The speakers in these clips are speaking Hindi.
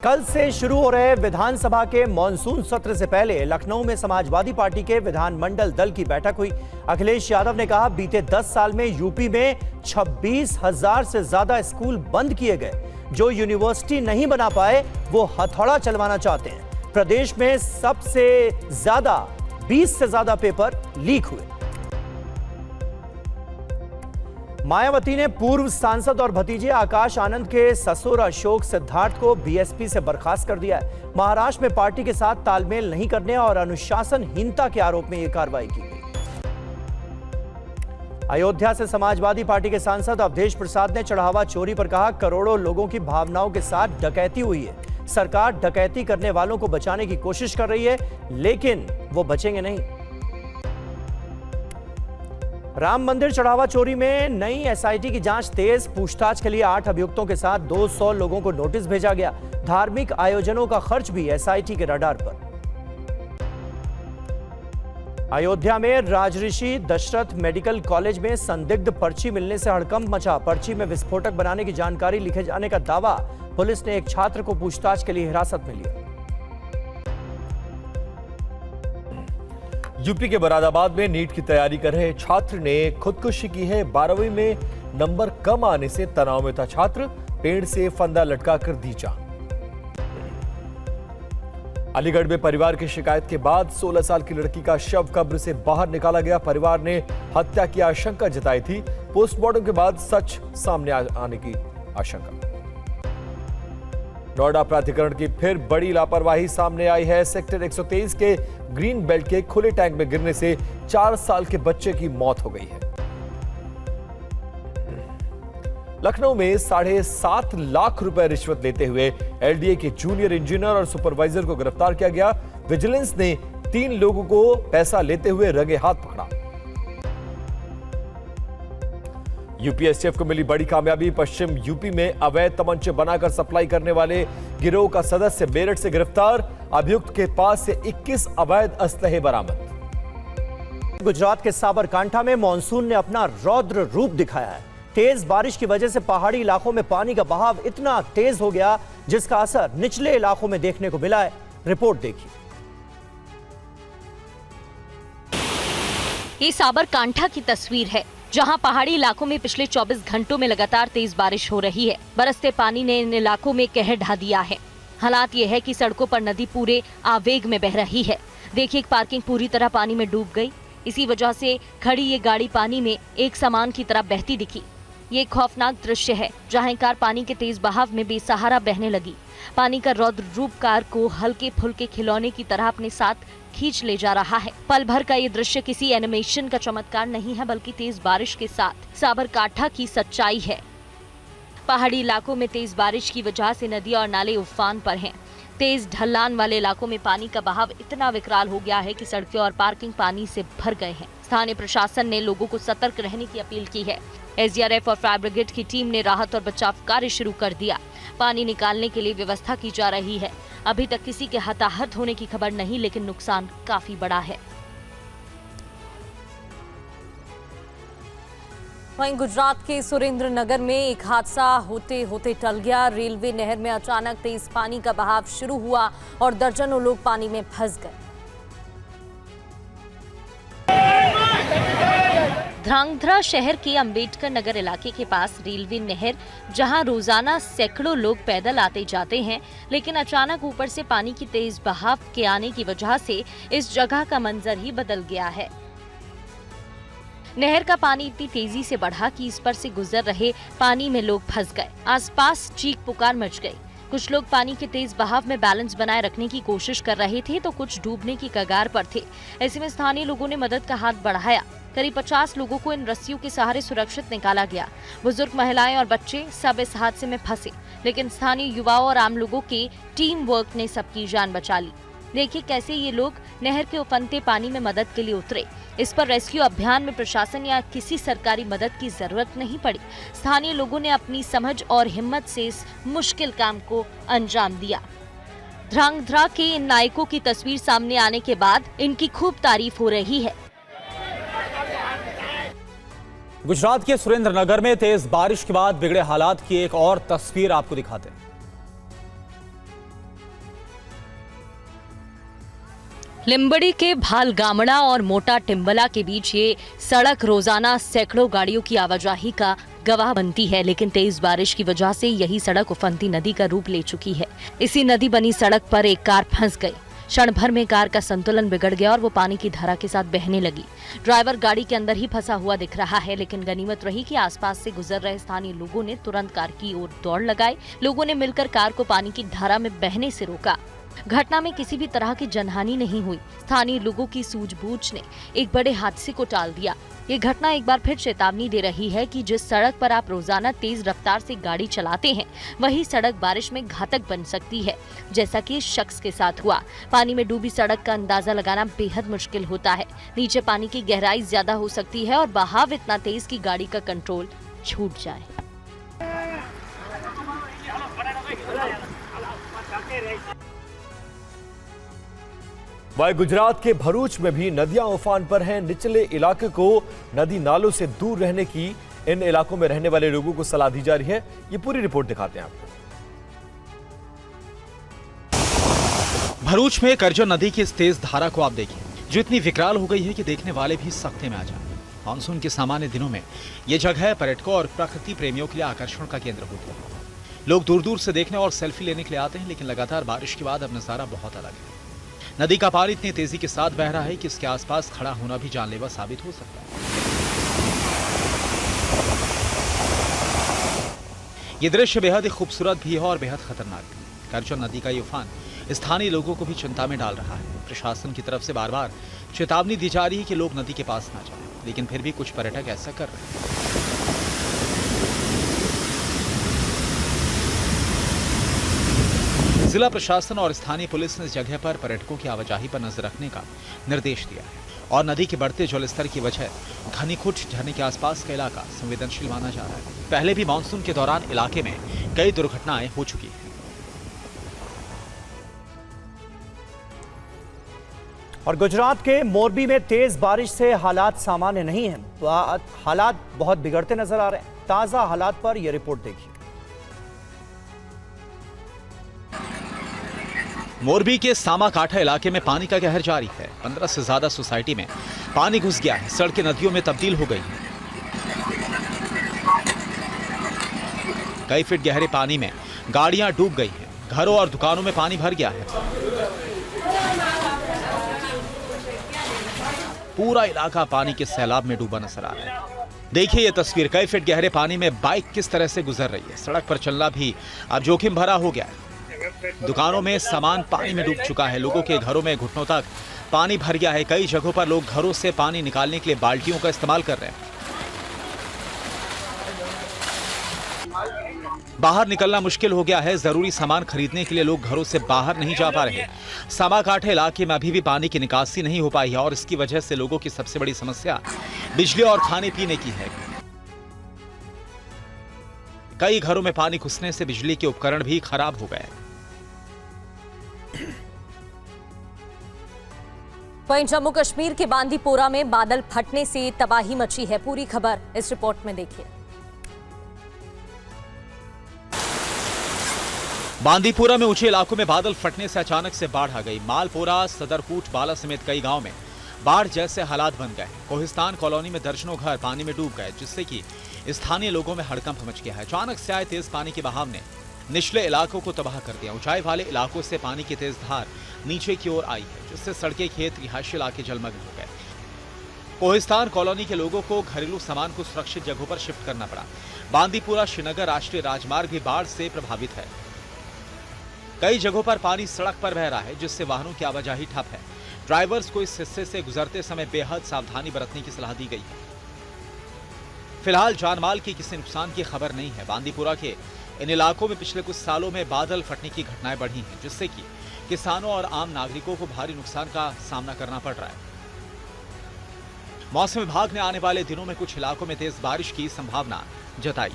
कल से शुरू हो रहे विधानसभा के मॉनसून सत्र से पहले लखनऊ में समाजवादी पार्टी के विधानमंडल दल की बैठक हुई। अखिलेश यादव ने कहा, बीते 10 साल में यूपी में 26,000 से ज्यादा स्कूल बंद किए गए। जो यूनिवर्सिटी नहीं बना पाए वो हथौड़ा चलवाना चाहते हैं। प्रदेश में सबसे ज्यादा 20 से ज्यादा पेपर लीक हुए। मायावती ने पूर्व सांसद और भतीजे आकाश आनंद के ससुर अशोक सिद्धार्थ को बीएसपी से बर्खास्त कर दिया है। महाराष्ट्र में पार्टी के साथ तालमेल नहीं करने और अनुशासनहीनता के आरोप में यह कार्रवाई की गई। अयोध्या से समाजवादी पार्टी के सांसद अवधेश प्रसाद ने चढ़ावा चोरी पर कहा, करोड़ों लोगों की भावनाओं के साथ डकैती हुई है। सरकार डकैती करने वालों को बचाने की कोशिश कर रही है, लेकिन वो बचेंगे नहीं। राम मंदिर चढ़ावा चोरी में नई एसआईटी की जांच तेज। पूछताछ के लिए 8 अभियुक्तों के साथ 200 लोगों को नोटिस भेजा गया। धार्मिक आयोजनों का खर्च भी एसआईटी के रडार पर। अयोध्या में राजऋषि दशरथ मेडिकल कॉलेज में संदिग्ध पर्ची मिलने से हड़कंप मचा। पर्ची में विस्फोटक बनाने की जानकारी लिखे जाने का दावा। पुलिस ने एक छात्र को पूछताछ के लिए हिरासत में लिया। यूपी के मुरादाबाद में नीट की तैयारी कर रहे छात्र ने खुदकुशी की है। 12वीं में नंबर कम आने से तनाव में था छात्र, पेड़ से फंदा लटकाकर दी जान। अलीगढ़ में परिवार की शिकायत के बाद 16 साल की लड़की का शव कब्र से बाहर निकाला गया। परिवार ने हत्या की आशंका जताई थी। पोस्टमार्टम के बाद सच सामने आने की आशंका। नोएडा प्राधिकरण की फिर बड़ी लापरवाही सामने आई है। सेक्टर 123 के ग्रीन बेल्ट के खुले टैंक में गिरने से 4 साल के बच्चे की मौत हो गई है। लखनऊ में 7.5 लाख रुपए रिश्वत लेते हुए एलडीए के जूनियर इंजीनियर और सुपरवाइजर को गिरफ्तार किया गया। विजिलेंस ने 3 लोगों को पैसा लेते हुए रंगे हाथ पकड़ा। यूपीएसटीएफ को मिली बड़ी कामयाबी। पश्चिम यूपी में अवैध तमंचे बनाकर सप्लाई करने वाले गिरोह का सदस्य मेरठ से गिरफ्तार। अभियुक्त के पास से 21 अवैध असलहे बरामद। गुजरात के साबरकांठा में मानसून ने अपना रौद्र रूप दिखाया है। तेज बारिश की वजह से पहाड़ी इलाकों में पानी का बहाव इतना तेज हो गया, जिसका असर निचले इलाकों में देखने को मिला है। रिपोर्ट देखिए। ये साबरकांठा की तस्वीर है, जहां पहाड़ी इलाकों में पिछले 24 घंटों में लगातार तेज बारिश हो रही है। बरसते पानी ने इन इलाकों में कहर ढा दिया है। हालात ये है कि सड़कों पर नदी पूरे आवेग में बह रही है। देखिए, एक पार्किंग पूरी तरह पानी में डूब गई। इसी वजह से खड़ी ये गाड़ी पानी में एक समान की तरह बहती दिखी। ये एक खौफनाक दृश्य है, जहां कार पानी के तेज बहाव में बेसहारा बहने लगी। पानी का रौद्र रूप कार को हल्के फुल्के खिलौने की तरह अपने साथ खींच ले जा रहा है। पल भर का ये दृश्य किसी एनिमेशन का चमत्कार नहीं है, बल्कि तेज बारिश के साथ साबरकांठा की सच्चाई है। पहाड़ी इलाकों में तेज बारिश की वजह से नदी और नाले उफान पर हैं। तेज ढलान वाले इलाकों में पानी का बहाव इतना विकराल हो गया है कि सड़कें और पार्किंग पानी से भर गए हैं। स्थानीय प्रशासन ने लोगों को सतर्क रहने की अपील की है। एसडीआरएफ और फायर ब्रिगेड की टीम ने राहत और बचाव कार्य शुरू कर दिया। पानी निकालने के लिए व्यवस्था की जा रही है। अभी तक किसी के हताहत होने की खबर नहीं, लेकिन नुकसान काफी बड़ा है। वहीं गुजरात के सुरेंद्रनगर में एक हादसा होते होते टल गया। रेलवे नहर में अचानक तेज पानी का बहाव शुरू हुआ और दर्जनों लोग पानी में फंस गए। ध्रांगध्रा शहर के अंबेडकर नगर इलाके के पास रेलवे नहर, जहां रोजाना सैकड़ों लोग पैदल आते जाते हैं, लेकिन अचानक ऊपर से पानी की तेज बहाव के आने की वजह से इस जगह का मंजर ही बदल गया है। नहर का पानी इतनी तेजी से बढ़ा कि इस पर से गुजर रहे पानी में लोग फंस गए। आसपास चीख पुकार मच गई। कुछ लोग पानी के तेज बहाव में बैलेंस बनाए रखने की कोशिश कर रहे थे, तो कुछ डूबने की कगार पर थे। ऐसे में स्थानीय लोगों ने मदद का हाथ बढ़ाया। करीब 50 लोगों को इन रस्सियों के सहारे सुरक्षित निकाला गया। बुजुर्ग, महिलाएं और बच्चे सब इस हादसे में फंसे, लेकिन स्थानीय युवाओं और आम लोगों के टीम वर्क ने सबकी जान बचा ली। देखिए कैसे ये लोग नहर के उफनते पानी में मदद के लिए उतरे। इस पर रेस्क्यू अभियान में प्रशासन या किसी सरकारी मदद की जरूरत नहीं पड़ी। स्थानीय लोगों ने अपनी समझ और हिम्मत से इस मुश्किल काम को अंजाम दिया। ध्रांगध्रा के इन नायकों की तस्वीर सामने आने के बाद इनकी खूब तारीफ हो रही है। गुजरात के सुरेंद्रनगर में तेज बारिश के बाद बिगड़े हालात की एक और तस्वीर आपको दिखाते हैं। लिम्बड़ी के भालगामड़ा और मोटा टिम्बला के बीच ये सड़क रोजाना सैकड़ों गाड़ियों की आवाजाही का गवाह बनती है, लेकिन तेज बारिश की वजह से यही सड़क उफनती नदी का रूप ले चुकी है। इसी नदी बनी सड़क पर एक कार फंस गई। क्षण भर में कार का संतुलन बिगड़ गया और वो पानी की धारा के साथ बहने लगी। ड्राइवर गाड़ी के अंदर ही फंसा हुआ दिख रहा है, लेकिन गनीमत रही कि आसपास से गुजर रहे स्थानीय लोगों ने तुरंत कार की ओर दौड़ लगाई। लोगों ने मिलकर कार को पानी की धारा में बहने से रोका। घटना में किसी भी तरह की जनहानि नहीं हुई। स्थानीय लोगों की सूझबूझ ने एक बड़े हादसे को टाल दिया। ये घटना एक बार फिर चेतावनी दे रही है कि जिस सड़क पर आप रोजाना तेज रफ्तार से गाड़ी चलाते हैं, वही सड़क बारिश में घातक बन सकती है, जैसा कि इस शख्स के साथ हुआ। पानी में डूबी सड़क का अंदाजा लगाना बेहद मुश्किल होता है। नीचे पानी की गहराई ज्यादा हो सकती है और बहाव इतना तेज कि गाड़ी का कंट्रोल छूट जाए। वहीं गुजरात के भरूच में भी नदियां उफान पर हैं। निचले इलाके को नदी नालों से दूर रहने की इन इलाकों में रहने वाले लोगों को सलाह दी जा रही है। ये पूरी रिपोर्ट दिखाते हैं आपको। भरूच में करजन नदी की इस तेज धारा को आप देखिए, जो इतनी विकराल हो गई है कि देखने वाले भी सख्ते में आ जाए। मानसून के सामान्य दिनों में ये जगह पर्यटकों और प्रकृति प्रेमियों के लिए आकर्षण का केंद्र होती है। लोग दूर दूर से देखने और सेल्फी लेने के लिए आते हैं, लेकिन लगातार बारिश के बाद अब नजारा बहुत अलग है। नदी का पानी इतनी तेजी के साथ बह रहा है कि इसके आसपास खड़ा होना भी जानलेवा साबित हो सकता है। ये दृश्य बेहद ही खूबसूरत भी है और बेहद खतरनाक भी। करजन नदी का ये उफान स्थानीय लोगों को भी चिंता में डाल रहा है। प्रशासन की तरफ से बार बार चेतावनी दी जा रही है कि लोग नदी के पास ना जाएं, लेकिन फिर भी कुछ पर्यटक ऐसा कर रहे हैं। जिला प्रशासन और स्थानीय पुलिस ने इस जगह पर पर्यटकों की आवाजाही पर नजर रखने का निर्देश दिया है और नदी के बढ़ते जलस्तर की वजह घनीखुट झरने के आसपास का इलाका संवेदनशील माना जा रहा है। पहले भी मानसून के दौरान इलाके में कई दुर्घटनाएं हो चुकी हैं। और गुजरात के मोरबी में तेज बारिश से हालात सामान्य नहीं है, हालात बहुत बिगड़ते नजर आ रहे हैं। ताजा हालात पर यह रिपोर्ट देखिए। मोरबी के सामाकाठा इलाके में पानी का कहर जारी है। 15 से ज्यादा सोसाइटी में पानी घुस गया है। सड़कें नदियों में तब्दील हो गई हैं। कई फीट गहरे पानी में गाड़ियां डूब गई हैं। घरों और दुकानों में पानी भर गया है। पूरा इलाका पानी के सैलाब में डूबा नजर आ रहा है। देखिए ये तस्वीर, कई फीट गहरे पानी में बाइक किस तरह से गुजर रही है। सड़क पर चलना भी अब जोखिम भरा हो गया है। दुकानों में सामान पानी में डूब चुका है। लोगों के घरों में घुटनों तक पानी भर गया है। कई जगहों पर लोग घरों से पानी निकालने के लिए बाल्टियों का इस्तेमाल कर रहे हैं। बाहर निकलना मुश्किल हो गया है। जरूरी सामान खरीदने के लिए लोग घरों से बाहर नहीं जा पा रहे। सामाकाठा इलाके में अभी भी पानी की निकासी नहीं हो पाई है और इसकी वजह से लोगों की सबसे बड़ी समस्या बिजली और खाने पीने की है। कई घरों में पानी घुसने से बिजली के उपकरण भी खराब हो गए। वहीं जम्मू कश्मीर के बांदीपोरा में बादल फटने से तबाही मची है। पूरी खबर इस रिपोर्ट में देखिए। बांदीपुरा में ऊंचे इलाकों में बादल फटने से अचानक से बाढ़ आ गई। मालपुरा, सदरकूट, बाला समेत कई गांव में बाढ़ जैसे हालात बन गए। कोहिस्तान कॉलोनी में दर्जनों घर पानी में डूब गए, जिससे कि स्थानीय लोगों में हड़कंप मच गया है। अचानक से आए तेज पानी के बहाव ने निचले इलाकों को तबाह कर दिया। ऊंचाई वाले इलाकों से पानी की तेज धार नीचे की ओर आई है, जिससे सड़कें, खेत, रिहायशी इलाके जलमग्न हो गए। कोहिस्तान कॉलोनी के लोगों को घरेलू सामान को सुरक्षित जगहों पर शिफ्ट करना पड़ा। बांदीपुरा श्रीनगर राष्ट्रीय राजमार्ग भी बाढ़ से प्रभावित है। कई जगहों पर पानी सड़क पर बह रहा है, जिससे वाहनों की आवाजाही ठप है। ड्राइवर्स को इस हिस्से से गुजरते समय बेहद सावधानी बरतने की सलाह दी गई है। फिलहाल जानमाल की किसी नुकसान की खबर नहीं है। बांदीपुरा के इन इलाकों में पिछले कुछ सालों में बादल फटने की घटनाएं बढ़ी हैं, जिससे कि किसानों और आम नागरिकों को भारी नुकसान का सामना करना पड़ रहा है। मौसम विभाग ने आने वाले दिनों में कुछ इलाकों में तेज बारिश की संभावना जताई।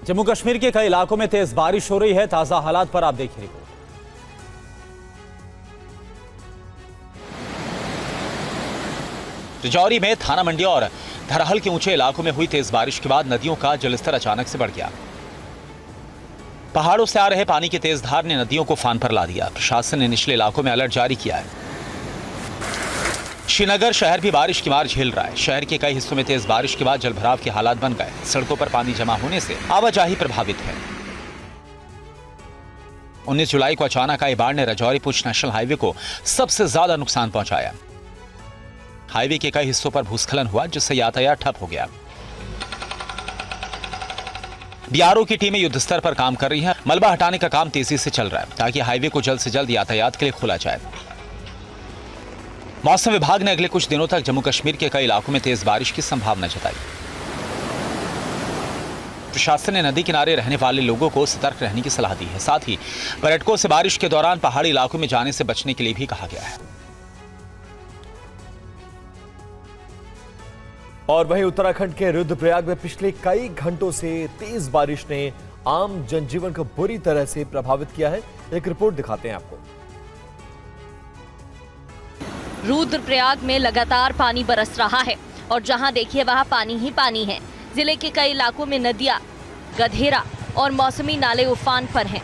जम्मू कश्मीर के कई इलाकों में तेज बारिश हो रही है। ताजा हालात पर आप देखिए रिपोर्ट। राजौरी में थाना मंडी और धरहल के ऊंचे इलाकों में हुई तेज बारिश के बाद नदियों का जलस्तर अचानक से बढ़ गया। पहाड़ों से आ रहे पानी की तेज धार ने नदियों को फान पर ला दिया। प्रशासन ने निचले इलाकों में अलर्ट जारी किया है। श्रीनगर शहर भी बारिश की मार झेल रहा है। शहर के कई हिस्सों में तेज बारिश के बाद जलभराव के हालात बन गए। सड़कों पर पानी जमा होने से आवाजाही प्रभावित है। 19 जुलाई को अचानक आई बाढ़ ने राजौरी पुंछ नेशनल हाईवे को सबसे ज्यादा नुकसान पहुंचाया। हाईवे के कई हिस्सों पर भूस्खलन हुआ, जिससे यातायात ठप हो गया। बीआरओ की टीमें युद्ध स्तर पर काम कर रही हैं। मलबा हटाने का काम तेजी से चल रहा है ताकि हाईवे को जल्द से जल्द यातायात के लिए खोला जाए। मौसम विभाग ने अगले कुछ दिनों तक जम्मू कश्मीर के कई इलाकों में तेज बारिश की संभावना जताई। प्रशासन ने नदी किनारे रहने वाले लोगों को सतर्क रहने की सलाह दी है। साथ ही पर्यटकों से बारिश के दौरान पहाड़ी इलाकों में जाने से बचने के लिए भी कहा गया है। और वहीं उत्तराखंड के रुद्रप्रयाग में पिछले कई घंटों से तेज बारिश ने आम जनजीवन को बुरी तरह से प्रभावित किया है। एक रिपोर्ट दिखाते हैं आपको। रुद्रप्रयाग में लगातार पानी बरस रहा है और जहां देखिए वहां पानी ही पानी है। जिले के कई इलाकों में नदियां, गधेरा और मौसमी नाले उफान पर हैं।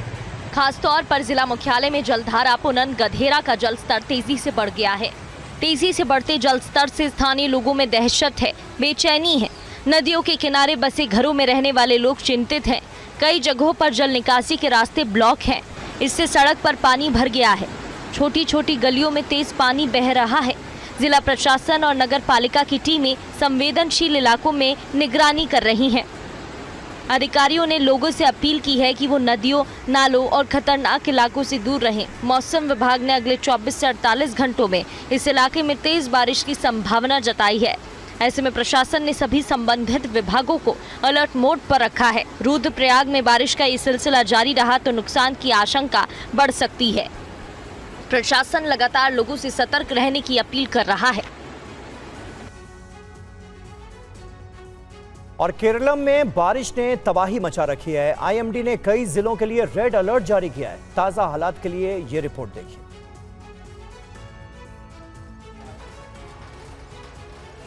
खासतौर पर जिला मुख्यालय में जलधारा पुनन गधेरा का जल स्तर तेजी से बढ़ गया है। तेजी से बढ़ते जल स्तर से स्थानीय लोगों में दहशत है, बेचैनी है। नदियों के किनारे बसे घरों में रहने वाले लोग चिंतित हैं। कई जगहों पर जल निकासी के रास्ते ब्लॉक हैं। इससे सड़क पर पानी भर गया है। छोटी छोटी गलियों में तेज पानी बह रहा है। जिला प्रशासन और नगर पालिका की टीमें संवेदनशील इलाकों में निगरानी कर रही हैं। अधिकारियों ने लोगों से अपील की है कि वो नदियों, नालों और खतरनाक इलाकों से दूर रहें। मौसम विभाग ने अगले 24 से 48 घंटों में इस इलाके में तेज बारिश की संभावना जताई है। ऐसे में प्रशासन ने सभी संबंधित विभागों को अलर्ट मोड पर रखा है। रुद्रप्रयाग में बारिश का ये सिलसिला जारी रहा तो नुकसान की आशंका बढ़ सकती है। प्रशासन लगातार लोगों से सतर्क रहने की अपील कर रहा है। और केरलम में बारिश ने तबाही मचा रखी है। आईएमडी ने कई जिलों के लिए रेड अलर्ट जारी किया है। ताजा हालात के लिए ये रिपोर्ट देखिए।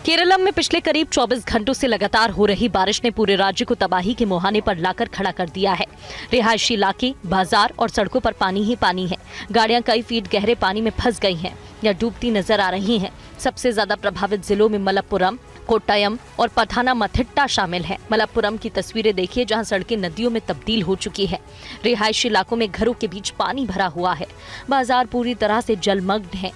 केरलम में पिछले करीब 24 घंटों से लगातार हो रही बारिश ने पूरे राज्य को तबाही के मुहाने पर लाकर खड़ा कर दिया है। रिहायशी इलाके, बाजार और सड़कों पर पानी ही पानी है। गाड़ियां कई फीट गहरे पानी में फंस गई हैं या डूबती नजर आ रही हैं। सबसे ज्यादा प्रभावित जिलों में मलप्पुरम, कोट्टायम और पथानामथिट्टा शामिल है। मलप्पुरम की तस्वीरें देखिए, जहां सड़कें नदियों में तब्दील हो चुकी है। रिहायशी इलाकों में घरों के बीच पानी भरा हुआ है। बाजार पूरी तरह से जलमग्न है।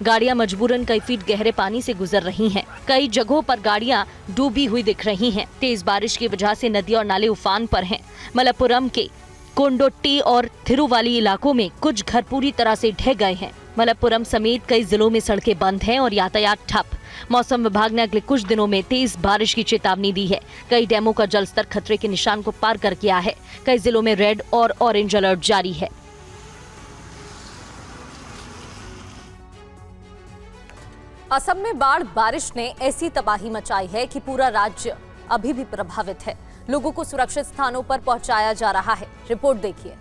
गाड़ियां मजबूरन कई फीट गहरे पानी से गुजर रही हैं। कई जगहों पर गाड़ियां डूबी हुई दिख रही हैं। तेज बारिश की वजह से नदी और नाले उफान पर हैं। मलप्पुरम के कोंडोट्टी और थिरुवाली इलाकों में कुछ घर पूरी तरह से ढह गए हैं। मलप्पुरम समेत कई जिलों में सड़कें बंद हैं और यातायात ठप। मौसम विभाग ने अगले कुछ दिनों में तेज बारिश की चेतावनी दी है। कई डैमों का जलस्तर खतरे के निशान को पार कर गया है। कई जिलों में रेड और ऑरेंज अलर्ट जारी है। असम में बाढ़ बारिश ने ऐसी तबाही मचाई है कि पूरा राज्य अभी भी प्रभावित है। लोगों को सुरक्षित स्थानों पर पहुंचाया जा रहा है। रिपोर्ट देखिए।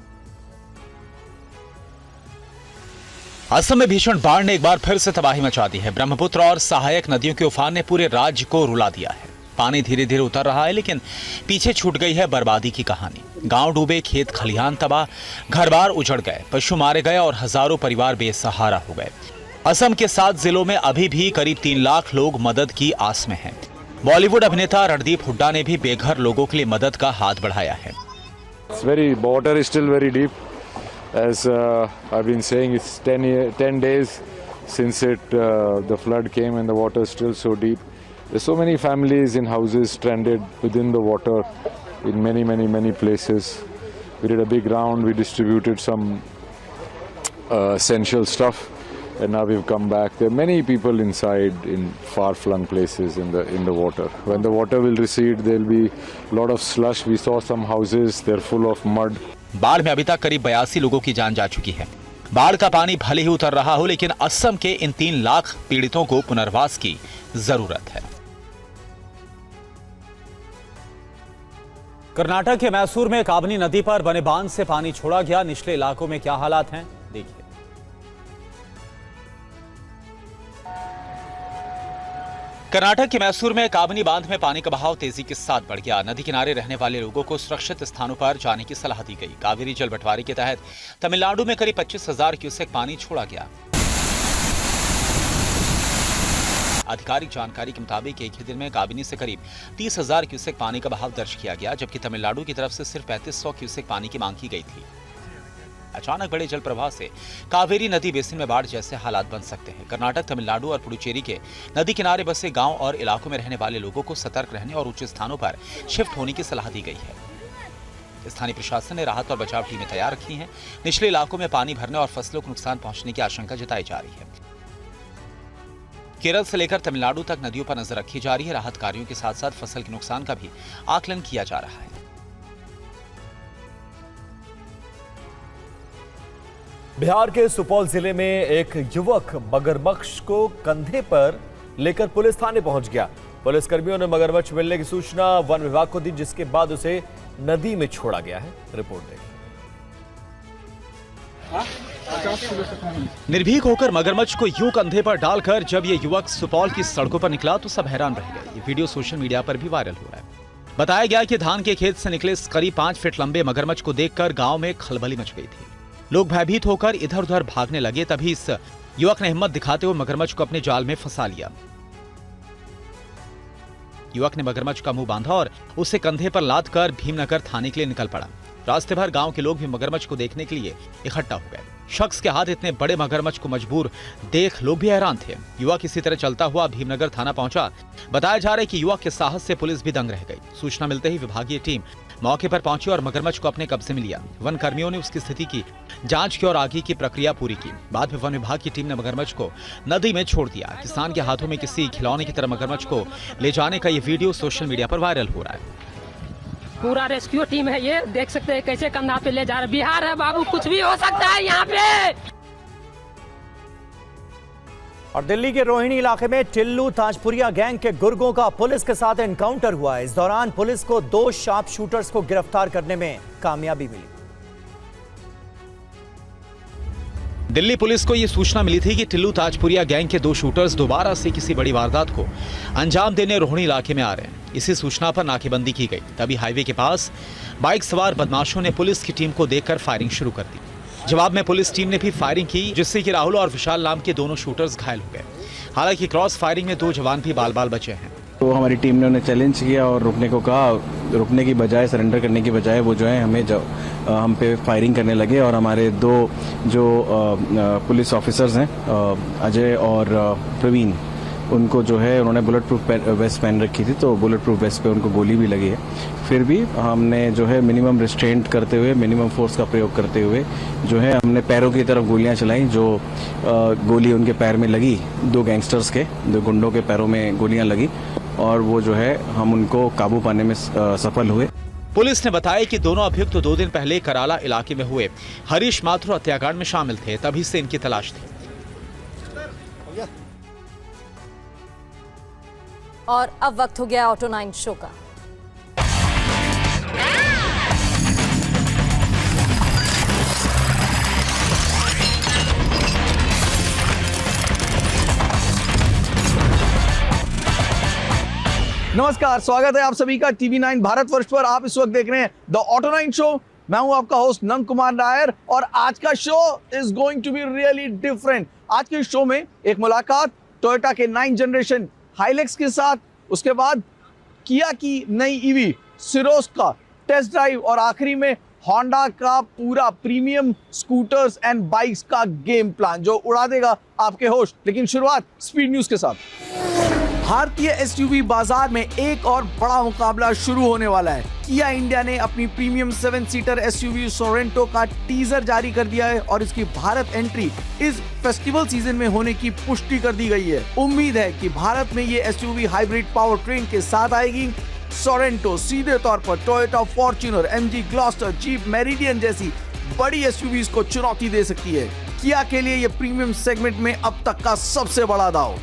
असम में भीषण बाढ़ ने एक बार फिर से तबाही मचा दी है। ब्रह्मपुत्र और सहायक नदियों के उफान ने पूरे राज्य को रुला दिया है। पानी धीरे धीरे उतर रहा है, लेकिन पीछे छूट गई है बर्बादी की कहानी। गांव डूबे, खेत खलिहान तबाह, घर-बार उजड़ गए, पशु मारे गए और हजारों परिवार बेसहारा हो गए। असम के 7 जिलों में अभी भी करीब 3 लाख लोग मदद की आस में हैं। बॉलीवुड अभिनेता रणदीप हुड्डा ने भी बेघर लोगों के लिए मदद का हाथ बढ़ाया है। Water is still very deep. As I've been saying, it's 10 days since the flood came and the water is still so deep. There's so many families in houses stranded within the water in many places. We did a big round. We distributed some essential stuff. And now we've come back. There are many people inside in far-flung places in the water. When the water will recede, there'll be a lot of slush. We saw some houses; they're full of mud. बाढ़ में अभी तक करीब 82 लोगों की जान जा चुकी है। बाढ़ का पानी भले ही उतर रहा हो, लेकिन असम के इन 3 लाख पीड़ितों को पुनर्वास की जरूरत है। कर्नाटक के मैसूर में काबनी नदी पर बने बांध से पानी छोड़ा गया। निचले इलाकों में क्या हालात हैं, देखिए। कर्नाटक के मैसूर में काबनी बांध में पानी का बहाव तेजी के साथ बढ़ गया। नदी किनारे रहने वाले लोगों को सुरक्षित स्थानों पर जाने की सलाह दी गई। कावेरी जल बंटवारे के तहत तमिलनाडु में करीब 25,000 क्यूसेक पानी छोड़ा गया। आधिकारिक जानकारी के मुताबिक एक ही दिन में काबिनी से करीब 30,000 क्यूसेक पानी का बहाव दर्ज किया गया, जबकि तमिलनाडु की तरफ से सिर्फ 3500 क्यूसेक पानी की मांग की गई थी। अचानक बड़े जल प्रवाह से कावेरी नदी बेसिन में बाढ़ जैसे हालात बन सकते हैं। कर्नाटक, तमिलनाडु और पुडुचेरी के नदी किनारे बसे गांव और इलाकों में रहने वाले लोगों को सतर्क रहने और ऊंचे स्थानों पर शिफ्ट होने की सलाह दी गई है। स्थानीय प्रशासन ने राहत और बचाव टीमें तैयार रखी हैं। निचले इलाकों में पानी भरने और फसलों को नुकसान पहुंचने की आशंका जताई जा रही है। केरल से लेकर तमिलनाडु तक नदियों पर नजर रखी जा रही है। राहत कार्यों के साथ साथ फसल के नुकसान का भी आकलन किया जा रहा है। बिहार के सुपौल जिले में एक युवक मगरमच्छ को कंधे पर लेकर पुलिस थाने पहुंच गया। पुलिस कर्मियों ने मगरमच्छ मिलने की सूचना वन विभाग को दी, जिसके बाद उसे नदी में छोड़ा गया है। रिपोर्ट देखिए। निर्भीक होकर मगरमच्छ को यूं कंधे पर डालकर जब ये युवक सुपौल की सड़कों पर निकला तो सब हैरान रह गए। ये वीडियो सोशल मीडिया पर भी वायरल हो रहा है। बताया गया कि धान के खेत से निकले इस करीब 5 फीट लंबे मगरमच्छ को देखकर गांव में खलबली मच गई थी। लोग भयभीत होकर इधर उधर भागने लगे। तभी इस युवक ने हिम्मत दिखाते हुए मगरमच्छ को अपने जाल में फंसा लिया। युवक ने मगरमच्छ का मुंह बांधा और उसे कंधे पर लादकर भीमनगर थाने के लिए निकल पड़ा। रास्ते भर गांव के लोग भी मगरमच्छ को देखने के लिए इकट्ठा हो गए। शख्स के हाथ इतने बड़े मगरमच्छ को मजबूर देख लोग भी हैरान थे। युवक इसी तरह चलता हुआ भीमनगर थाना पहुंचा। बताया जा रहा है कि युवक के साहस से पुलिस भी दंग रह गई। सूचना मिलते ही विभागीय टीम मौके पर पहुंची और मगरमच्छ को अपने कब्जे में लिया। वन कर्मियों ने उसकी स्थिति की जांच की और आगे की प्रक्रिया पूरी की। बाद में वन विभाग की टीम ने मगरमच्छ को नदी में छोड़ दिया। किसान के हाथों में किसी खिलौने की तरह मगरमच्छ को ले जाने का ये वीडियो सोशल मीडिया पर वायरल हो रहा है। पूरा रेस्क्यू टीम है, ये देख सकते हैं कैसे कंधा पे ले जा रहे। बिहार है बाबू, कुछ भी हो सकता है यहाँ पे। और दिल्ली के रोहिणी इलाके में टिल्लू ताजपुरिया गैंग के गुर्गों का पुलिस के साथ एनकाउंटर हुआ। इस दौरान पुलिस को 2 शार्प शूटर्स को गिरफ्तार करने में कामयाबी मिली। दिल्ली पुलिस को यह सूचना मिली थी कि टिल्लू ताजपुरिया गैंग के 2 शूटर्स दोबारा से किसी बड़ी वारदात को अंजाम देने रोहिणी इलाके में आ रहे हैं। इसी सूचना पर नाकेबंदी की गई। तभी हाईवे के पास बाइक सवार बदमाशों ने पुलिस की टीम को देखकर फायरिंग शुरू कर दी। जवाब में पुलिस टीम ने भी फायरिंग की, जिससे कि राहुल और विशाल नाम के दोनों शूटर्स घायल हो गए। हालांकि क्रॉस फायरिंग में 2 जवान भी बाल बाल बचे हैं। तो हमारी टीम ने उन्हें चैलेंज किया और रुकने को कहा। रुकने की बजाय, सरेंडर करने की बजाय वो जो है हम पे फायरिंग करने लगे। और हमारे 2 जो पुलिस ऑफिसर्स हैं, अजय और प्रवीण, उनको जो है उन्होंने बुलेट प्रूफ वेस्ट पहन रखी थी, तो बुलेट प्रूफ वेस्ट पे उनको गोली भी लगी है। फिर भी हमने जो है मिनिमम रिस्ट्रेंट करते हुए, मिनिमम फोर्स का प्रयोग करते हुए जो है हमने पैरों की तरफ गोलियां चलाई। जो गोली उनके पैर में लगी, 2 गैंगस्टर्स के, 2 गुंडों के पैरों में गोलियां लगी और वो जो है हम उनको काबू पाने में सफल हुए। पुलिस ने बताया कि दोनों अभियुक्त 2 दिन पहले कराला इलाके में हुए हरीश माथुर हत्याकांड में शामिल थे, तभी से इनकी तलाश थी। और अब वक्त हो गया ऑटो 9 शो का। नमस्कार, स्वागत है आप सभी का टीवी 9 भारतवर्ष पर। आप इस वक्त देख रहे हैं द ऑटो 9 शो। मैं हूं आपका होस्ट नंद कुमार नायर और आज का show is going to be really different. आज के शो में एक मुलाकात टोयोटा के 9 जनरेशन हाइलेक्स के साथ, उसके बाद किया की नई ईवी सिरोस का टेस्ट ड्राइव और आखिरी में होंडा का पूरा प्रीमियम स्कूटर्स एंड बाइक्स का गेम प्लान जो उड़ा देगा आपके होस्ट। लेकिन शुरुआत स्पीड न्यूज के साथ। भारतीय एसयूवी बाजार में एक और बड़ा मुकाबला शुरू होने वाला है। किया इंडिया ने अपनी प्रीमियम 7 सीटर एसयूवी सोरेंटो का टीजर जारी कर दिया है और इसकी भारत एंट्री इस फेस्टिवल सीजन में होने की पुष्टि कर दी गई है। उम्मीद है कि भारत में ये एसयूवी हाइब्रिड पावर ट्रेन के साथ आएगी। सोरेंटो सीधे तौर पर Toyota Fortuner, MG Gloster, jeep meridian जैसी बड़ी एसयूवीज को चुनौती दे सकती है। किया के लिए ये प्रीमियम सेगमेंट में अब तक का सबसे बड़ा दांव।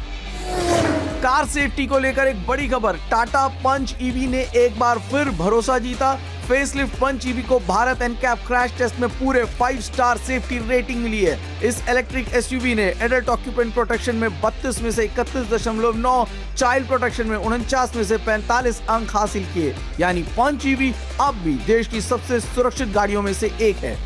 कार सेफ्टी को लेकर एक बड़ी खबर, टाटा पंच ईवी ने एक बार फिर भरोसा जीता। फेसलिफ्ट पंच ईवी को भारत एनकैप क्रैश टेस्ट में पूरे 5 स्टार सेफ्टी रेटिंग मिली है। इस इलेक्ट्रिक एसयूवी ने एडल्ट ऑक्यूपेंट प्रोटेक्शन में 32 में से 31.9, चाइल्ड प्रोटेक्शन में 49 में से 45 अंक हासिल किए। यानी पंच ईवी अब भी देश की सबसे सुरक्षित गाड़ियों में से एक है।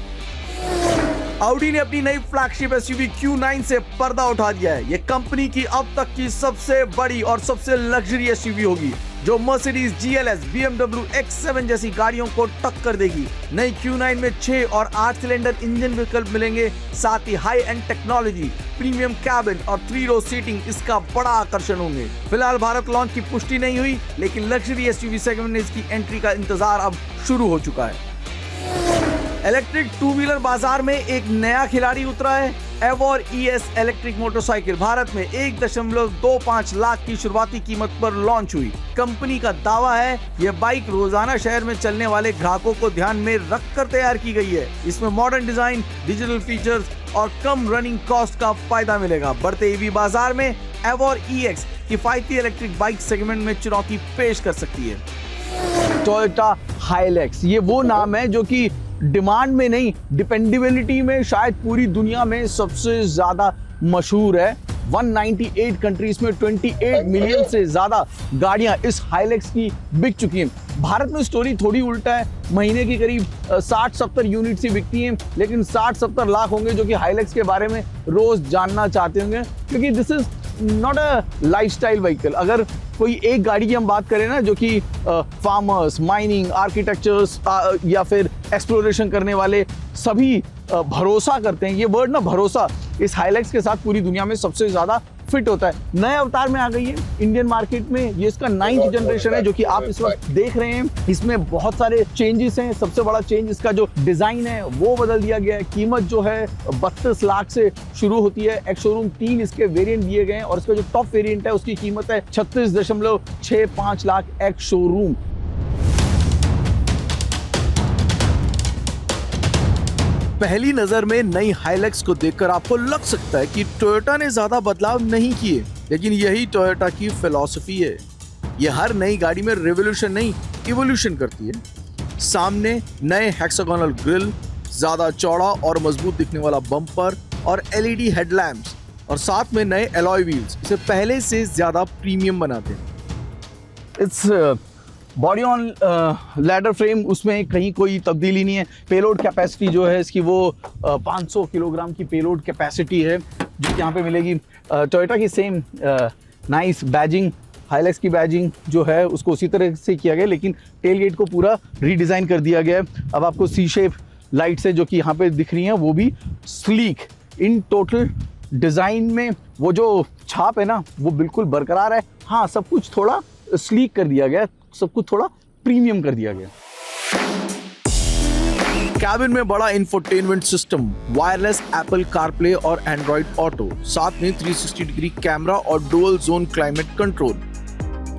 ऑडी ने अपनी नई फ्लैगशिप एसयूवी Q9 से पर्दा उठा दिया है। ये कंपनी की अब तक की सबसे बड़ी और सबसे लग्जरी एसयूवी होगी, जो मर्सिडीज GLS, BMW X7 जैसी गाड़ियों को टक्कर देगी। नई Q9 में 6 और 8 सिलेंडर इंजन विकल्प मिलेंगे, साथ ही high end technology, premium cabin और 3 रो सीटिंग इसका बड़ा आकर्षण होंगे। फिलहाल भारत लॉन्च की पुष्टि नहीं हुई, लेकिन लग्जरी एसयूवी सेगमेंट में इसकी एंट्री का इंतजार अब शुरू हो चुका है। इलेक्ट्रिक टू व्हीलर बाजार में एक नया खिलाड़ी उतरा है। एवोर ES इलेक्ट्रिक मोटरसाइकिल भारत में 1.25 लाख की शुरुआती कीमत पर लॉन्च हुई। कंपनी का दावा है यह बाइक रोजाना शहर में चलने वाले ग्राहकों को ध्यान में रखकर तैयार की गई है। इसमें मॉडर्न डिजाइन, डिजिटल फीचर्स और कम रनिंग कॉस्ट का फायदा मिलेगा। बढ़ते EV बाजार में एवोर EX किफायती इलेक्ट्रिक बाइक सेगमेंट में चुनौती पेश कर सकती है। टोयोटा हाइलैक्स ये वो नाम है जो कि डिमांड में नहीं, डिपेंडेबिलिटी में शायद पूरी दुनिया में सबसे ज्यादा मशहूर है। 198 कंट्रीज में 28 मिलियन से ज्यादा गाड़ियां इस हाइलैक्स की बिक चुकी हैं। भारत में स्टोरी थोड़ी उल्टा है। महीने की करीब 60-70 यूनिट ही बिकती हैं, लेकिन 60-70 लाख होंगे जो कि हाइलैक्स के बारे में रोज जानना चाहते होंगे, क्योंकि this is not a lifestyle vehicle. अगर कोई एक गाड़ी की हम बात करें ना, जो कि फार्मर्स, माइनिंग, आर्किटेक्चर्स या फिर एक्सप्लोरेशन करने वाले सभी भरोसा करते हैं, ये वर्ड ना भरोसा इस हाइलैक्स के साथ पूरी दुनिया में सबसे ज्यादा फिट होता है। नए अवतार में आ गई है इंडियन मार्केट में। ये इसका 9th जनरेशन है जो कि आप इस वक्त देख रहे हैं। इसमें बहुत सारे चेंजेस हैं। सबसे बड़ा चेंज इसका जो डिजाइन है वो बदल दिया गया है। कीमत जो है 32 लाख से शुरू होती है। एक्स शोरूम 3 इसके वेरिएंट दिए गए हैं और इसका जो टॉप वेरिएंट है उसकी कीमत है 36.65 लाख एक्स शोरूम। पहली नजर में नई हाइलैक्स को देखकर आपको लग सकता है कि टोयोटा ने ज्यादा बदलाव नहीं किए, लेकिन यही टोयोटा की फिलॉसफी है। ये हर नई गाड़ी में रिवोल्यूशन नहीं, इवोल्यूशन करती है। सामने नए हेक्सागोनल ग्रिल, ज्यादा चौड़ा और मजबूत दिखने वाला बम्पर और LED हेडलैम्प्स, और साथ में नए एलॉय व्हील्स इसे पहले से ज्यादा प्रीमियम बनाते हैं। Its body on ladder frame, उसमें कहीं कोई तब्दीली नहीं है। पेलोड कैपेसिटी जो है इसकी वो 500 किलोग्राम की पेलोड कैपेसिटी है जो कि यहाँ पे मिलेगी। टोयोटा की सेम नाइस बैजिंग, हाइलैक्स की बैजिंग जो है उसको उसी तरह से किया गया, लेकिन टेल गेट को पूरा रीडिज़ाइन कर दिया गया है। अब आपको C शेप लाइट से जो कि यहाँ पे दिख रही हैं वो भी स्लीक। इन टोटल डिज़ाइन में वो जो छाप है ना वो बिल्कुल बरकरार है। हाँ, सब कुछ थोड़ा स्लीक कर दिया गया, सब कुछ थोड़ा प्रीमियम कर दिया गया। कैबिन में बड़ा infotainment system, wireless Apple CarPlay और एंड्रॉइड ऑटो, साथ में 360 डिग्री कैमरा और डुअल जोन क्लाइमेट कंट्रोल।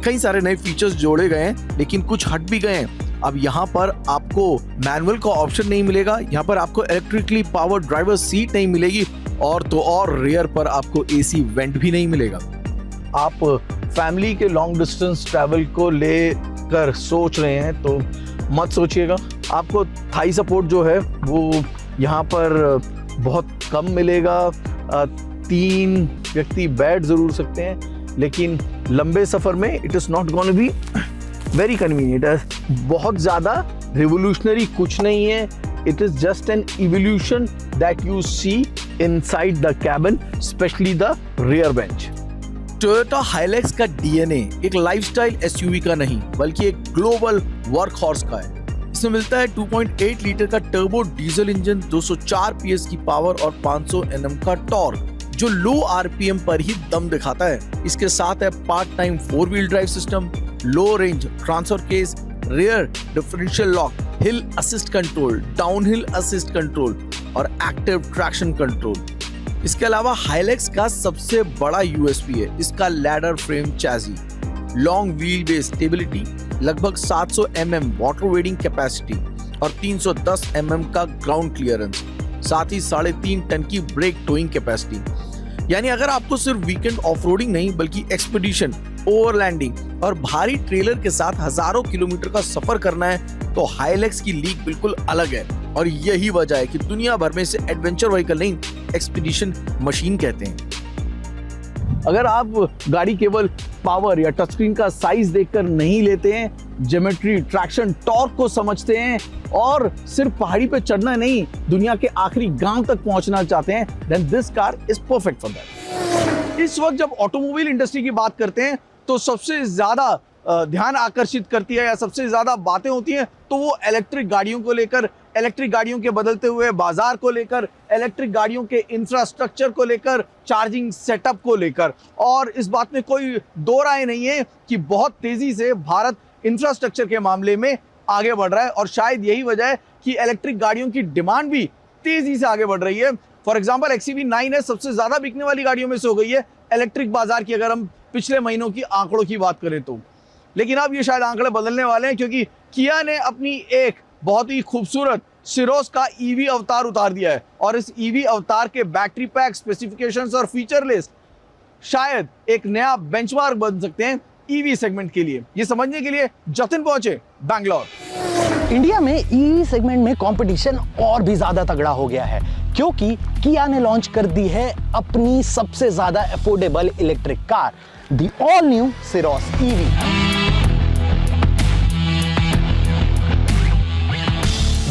कई सारे नए फीचर्स जोड़े गए हैं, लेकिन कुछ हट भी गए हैं। अब यहाँ पर आपको मैनुअल का ऑप्शन नहीं मिलेगा, यहाँ पर आपको इलेक्ट्रिकली पावर्ड ड्राइवर सीट नहीं मिलेगी, और तो और रेयर पर आपको AC वेंट भी नहीं मिलेगा। आप फैमिली के लॉन्ग डिस्टेंस ट्रैवल को लेकर सोच रहे हैं तो मत सोचिएगा। आपको थाई सपोर्ट जो है वो यहाँ पर बहुत कम मिलेगा। 3 व्यक्ति बैठ ज़रूर सकते हैं, लेकिन लंबे सफ़र में it is not gonna be very convenient. बहुत ज़्यादा रिवोल्यूशनरी कुछ नहीं है। It is just an evolution that you see inside the cabin, specially the rear bench. Toyota Hilux का DNA एक लाइफस्टाइल SUV का नहीं, बल्कि एक ग्लोबल वर्कहॉर्स का है। इसमें मिलता है 2.8 लीटर का टर्बो डीजल इंजन, 204 PS की पावर और 500 Nm का टॉर्क, जो लो RPM पर ही दम दिखाता है। इसके साथ है part time 4 wheel drive system, लो range transfer case, rear differential lock, हिल assist control, downhill assist control और एक्टिव ट्रैक्शन कंट्रोल। इसके अलावा हाइलैक्स का सबसे बड़ा USP है इसका ladder frame chassis, long wheel base stability, लगभग 700 mm वाटर वेडिंग कैपेसिटी और 310 mm का ग्राउंड क्लियरेंस, साथ ही 3.5 टन की ब्रेक टोइंग कैपेसिटी। यानी अगर आपको सिर्फ वीकेंड ऑफ रोडिंग नहीं बल्कि एक्सपीडिशन, ओवरलैंडिंग और भारी ट्रेलर के साथ हजारों किलोमीटर का सफर करना है तो हाइलैक्स की लीग बिल्कुल अलग है और यही वजह है कि दुनिया भर में इसे एडवेंचर व्हीकल नहीं, एक्सपीडिशन मशीन कहते हैं। अगर आप गाड़ी केवल पावर या टच स्क्रीन का साइज देखकर नहीं लेते हैं, ज्योमेट्री, ट्रैक्शन, टॉर्क को समझते हैं और सिर्फ पहाड़ी पे चढ़ना नहीं, दुनिया के आखिरी गांव तक पहुंचना चाहते हैं, then this car is perfect for that. इस वक्त जब ऑटोमोबाइल इंडस्ट्री की बात करते हैं तो सबसे ज्यादा ध्यान आकर्षित करती है या सबसे ज्यादा बातें होती हैं तो वो इलेक्ट्रिक गाड़ियों को लेकर, इलेक्ट्रिक गाड़ियों के बदलते हुए बाजार को लेकर, इलेक्ट्रिक गाड़ियों के इंफ्रास्ट्रक्चर को लेकर, चार्जिंग सेटअप को लेकर। और इस बात में कोई दो राय नहीं है कि बहुत तेजी से भारत इंफ्रास्ट्रक्चर के मामले में आगे बढ़ रहा है और शायद यही वजह है कि इलेक्ट्रिक गाड़ियों की डिमांड भी तेजी से आगे बढ़ रही है। फॉर एग्जाम्पल XUV9S सबसे ज्यादा बिकने वाली गाड़ियों में से हो गई है इलेक्ट्रिक बाजार की, अगर हम पिछले महीनों की आंकड़ों की बात करें तो। लेकिन अब ये शायद आंकड़े बदलने वाले हैं क्योंकि किया ने अपनी एक बहुत ही खूबसूरत सिरोस का EV अवतार उतार दिया है और इस EV अवतार के बैटरी पैक, स्पेसिफिकेशंस और फीचर लिस्ट शायद एक नया बेंचमार्क बन सकते हैं EV सेगमेंट के लिए। ये समझने के लिए जतिन पहुंचे बैंगलोर। इंडिया में EV सेगमेंट में कंपटीशन और भी ज्यादा तगड़ा हो गया है क्योंकि किया ने लॉन्च कर दी है अपनी सबसे ज्यादा affordable electric car, the all new सिरोस EV।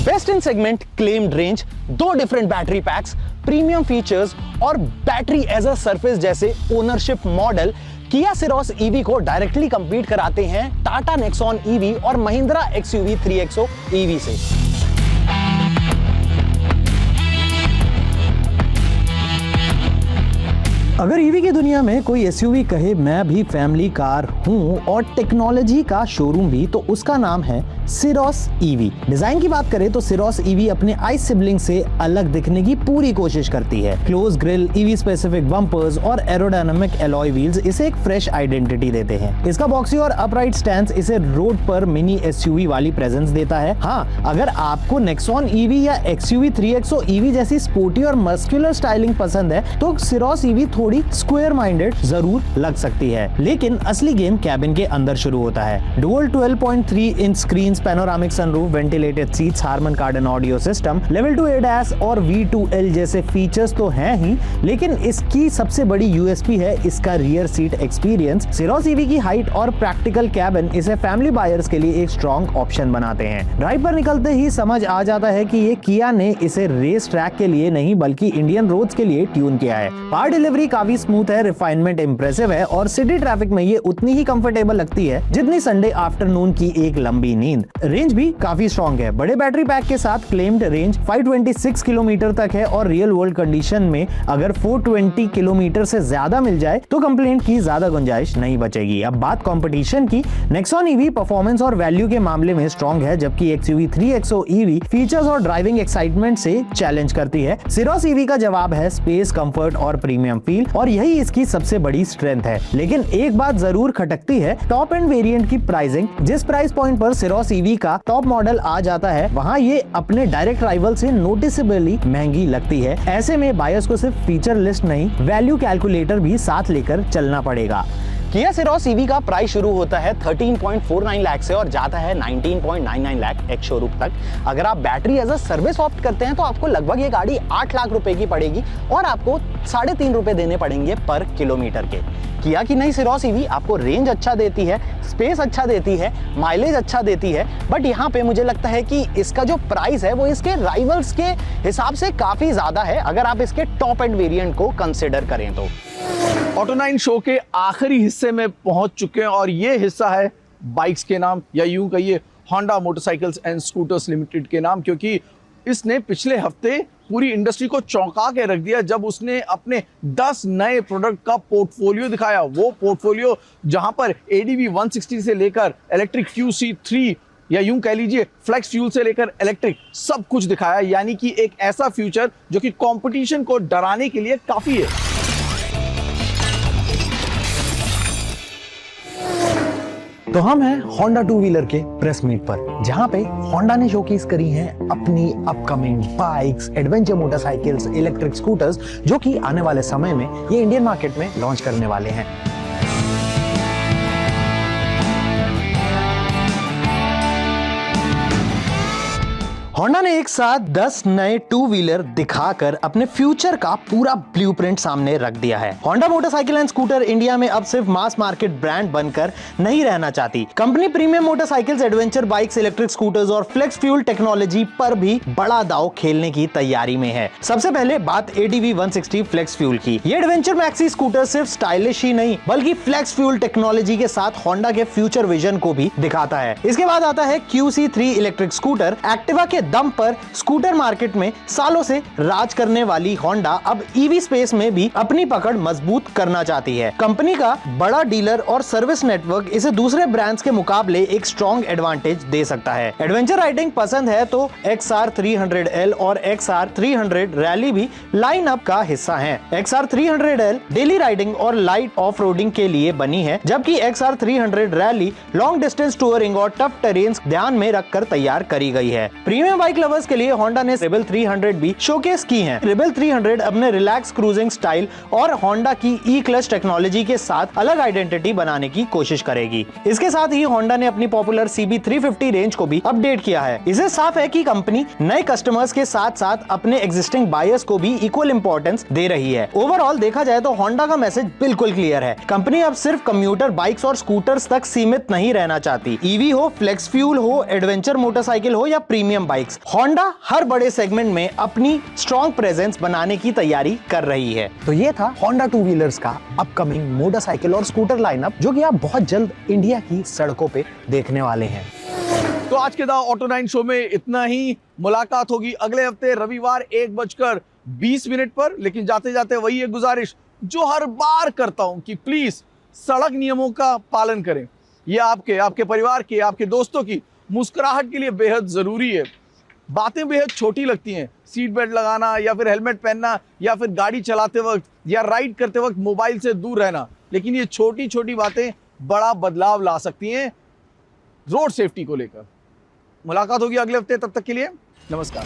Best in segment claimed range, 2 different battery PACS, premium features और बैटरी एज अ सरफेस जैसे ओनरशिप मॉडल किया सिरोस EV को डायरेक्टली कंपीट कराते हैं टाटा नेक्सॉन EV और महिंद्रा XUV 3XO EV से। अगर EV की दुनिया में कोई SUV कहे मैं भी फैमिली कार हूं और टेक्नोलॉजी का शोरूम भी, तो उसका नाम है सिरोस EV। डिजाइन की बात करें तो सिरोस EV अपने आइस सिबलिंग से अलग दिखने की पूरी कोशिश करती है। Close grill, EV specific bumpers और एरोडायनामिक एलॉय व्हील्स इसे एक फ्रेश आइडेंटिटी देते हैं। इसका बॉक्सी और अपराइट स्टैंड इसे रोड पर मिनी SUV वाली प्रेजेंस देता है। हाँ, अगर आपको नेक्सॉन EV या XUV 3XO EV जैसी स्पोर्टी और मस्कुलर स्टाइलिंग पसंद है तो सिरोस EV थोड़ी स्क्वायर माइंडेड जरूर लग सकती है, लेकिन असली गेम कैबिन के अंदर शुरू होता है। Dual 12.3 inch screen, panoramic sunroof, ventilated seats, Harman Kardon audio system, level 2 ADAS और V2L जैसे फीचर्स तो हैं ही, लेकिन इसकी सबसे बड़ी USP है इसका रियर सीट एक्सपीरियंस। सिरोस EV की हाइट और प्रैक्टिकल कैबिन इसे फैमिली बायर्स के लिए एक स्ट्रॉन्ग ऑप्शन बनाते हैं। ड्राइव पर निकलते ही समझ आ जाता है कि ये किया ने इसे रेस ट्रैक के लिए नहीं बल्कि इंडियन रोड्स के लिए ट्यून किया है। पावर डिलीवरी काफी स्मूथ है, रिफाइनमेंट इंप्रेसिव है और सिटी ट्रैफिक में ये उतनी ही कंफर्टेबल लगती है जितनी संडे आफ्टरनून की एक लंबी नींद। रेंज भी काफी स्ट्रॉन्ग है। बड़े बैटरी पैक के साथ क्लेम्ड रेंज 526 किलोमीटर तक है और रियल वर्ल्ड कंडीशन में अगर 420 किलोमीटर से ज्यादा मिल जाए तो कंप्लेंट की ज्यादा गुंजाइश नहीं बचेगी। अब बात कंपटीशन की, नेक्सॉन EV परफॉर्मेंस और वैल्यू के मामले में स्ट्रॉन्ग है जबकि XUV 3XO EV फीचर्स और ड्राइविंग एक्साइटमेंट से चैलेंज करती है। सिरोस EV का जवाब है स्पेस, कंफर्ट और प्रीमियम फील और यही इसकी सबसे बड़ी स्ट्रेंथ है। लेकिन एक बात जरूर खटकती है, टॉप एंड वेरिएंट की प्राइसिंग। जिस प्राइस पॉइंट पर सिरोस EV का टॉप मॉडल आ जाता है वहां ये अपने डायरेक्ट राइवल से नोटिसेबली महंगी लगती है। ऐसे में बायर्स को सिर्फ फीचर लिस्ट नहीं, वैल्यू कैलकुलेटर भी साथ लेकर चलना पड़ेगा। किया सिरोस EV का प्राइस शुरू होता है 13.49 लाख से और जाता है 19.99 लाख एक्स शोरूम तक। अगर आप battery as a service opt करते हैं तो आपको लगभग ये गाड़ी 8 लाख रुपए की पड़ेगी और आपको 3.5 रुपए देने पड़ेंगे पर किलोमीटर के। किया की नई सिरोस EV आपको रेंज अच्छा देती है, स्पेस अच्छा देती है, माइलेज अच्छा देती है, बट यहाँ पे मुझे लगता है कि इसका जो प्राइस है वो इसके राइवल्स के हिसाब से काफी ज्यादा है अगर आप इसके टॉप एंड वेरिएंट को कंसिडर करें तो। ऑटो9 शो के आखिरी हिस्से में पहुंच चुके हैं और ये हिस्सा है बाइक्स के नाम या यूं कहिए Honda motorcycles and scooters limited के नाम, क्योंकि इसने पिछले हफ्ते पूरी इंडस्ट्री को चौंका के रख दिया जब उसने अपने 10 नए प्रोडक्ट का पोर्टफोलियो दिखाया। वो पोर्टफोलियो जहां पर ADV 160 से लेकर इलेक्ट्रिक QC3 या यूं कह लीजिए फ्लेक्स फ्यूल से लेकर इलेक्ट्रिक सब कुछ दिखाया, यानी कि एक ऐसा फ्यूचर जो कि कंपटीशन को डराने के लिए काफी है। तो हम हैं होंडा टू व्हीलर के प्रेस मीट पर, जहां पे होंडा ने शोकेस करी हैं अपनी upcoming bikes, adventure motorcycles, electric scooters, जो कि आने वाले समय में ये इंडियन मार्केट में लॉन्च करने वाले हैं। होंडा ने एक साथ 10 नए टू व्हीलर दिखाकर अपने फ्यूचर का पूरा ब्लूप्रिंट सामने रख दिया है। Honda motorcycle and scooter India में अब सिर्फ मास मार्केट ब्रांड बनकर नहीं रहना चाहती। Company premium motorcycles, adventure bikes, electric scooters और फ्लेक्स फ्यूल टेक्नोलॉजी पर भी बड़ा दांव खेलने की तैयारी में है। सबसे पहले बात ADV 160 फ्लेक्स फ्यूल की। ये एडवेंचर मैक्सी स्कूटर सिर्फ स्टाइलिश ही नहीं बल्कि फ्लेक्स फ्यूल टेक्नोलॉजी के साथ होंडा के फ्यूचर विजन को भी दिखाता है। इसके बाद आता है QC3 इलेक्ट्रिक स्कूटर। एक्टिवा के दम पर स्कूटर मार्केट में सालों से राज करने वाली होंडा अब EV स्पेस में भी अपनी पकड़ मजबूत करना चाहती है। कंपनी का बड़ा डीलर और सर्विस नेटवर्क इसे दूसरे ब्रांड्स के मुकाबले एक स्ट्रॉन्ग एडवांटेज दे सकता है। एडवेंचर राइडिंग पसंद है तो XR 300L और XR 300 रैली भी लाइनअप का हिस्सा हैं। XR 300L डेली राइडिंग और लाइट ऑफ रोडिंग के लिए बनी है, जबकि XR 300 rally long distance touring और टफ टेरेन्स ध्यान में रखकर तैयार करी गई है। प्रीमियम बाइक लवर्स के लिए होंडा ने रेबेल 300 भी शोकेस की है। रेबेल 300 अपने रिलैक्स क्रूजिंग स्टाइल और होंडा की E-क्लच टेक्नोलॉजी के साथ अलग आइडेंटिटी बनाने की कोशिश करेगी। इसके साथ ही होंडा ने अपनी पॉपुलर CB350 रेंज को भी अपडेट किया है। इससे साफ है कि कंपनी नए कस्टमर्स के साथ साथ अपने एग्जिस्टिंग बायर्स को भी इक्वल इंपॉर्टेंस दे रही है। ओवरऑल देखा जाए तो होंडा का मैसेज बिल्कुल क्लियर है। कंपनी अब सिर्फ कम्यूटर बाइक्स और स्कूटर्स तक सीमित नहीं रहना चाहती। EV हो, फ्लेक्स फ्यूल हो, एडवेंचर मोटरसाइकिल हो या प्रीमियम बाइक्स, होंडा हर बड़े सेगमेंट में अपनी स्ट्रॉन्ग प्रेजेंस बनाने की तैयारी कर रही है। तो ये था होंडा टू व्हीलर्स का अपकमिंग मोटरसाइकिल और स्कूटर लाइनअप, जो कि आप बहुत जल्द इंडिया की सड़कों पे देखने वाले हैं। तो आज के द ऑटो 9 शो में इतना ही। मुलाकात होगी अगले हफ्ते रविवार 1:20 पर। लेकिन जाते जाते वही एक गुजारिश जो हर बार करता हूं कि प्लीज सड़क नियमों का पालन करें। ये आपके परिवार के, आपके दोस्तों की मुस्कुराहट के लिए बेहद जरूरी है। बातें बेहद छोटी लगती हैं, सीट बेल्ट लगाना या फिर हेलमेट पहनना या फिर गाड़ी चलाते वक्त या राइड करते वक्त मोबाइल से दूर रहना, लेकिन ये छोटी छोटी बातें बड़ा बदलाव ला सकती हैं रोड सेफ्टी को लेकर। मुलाकात होगी अगले हफ्ते, तब तक के लिए नमस्कार।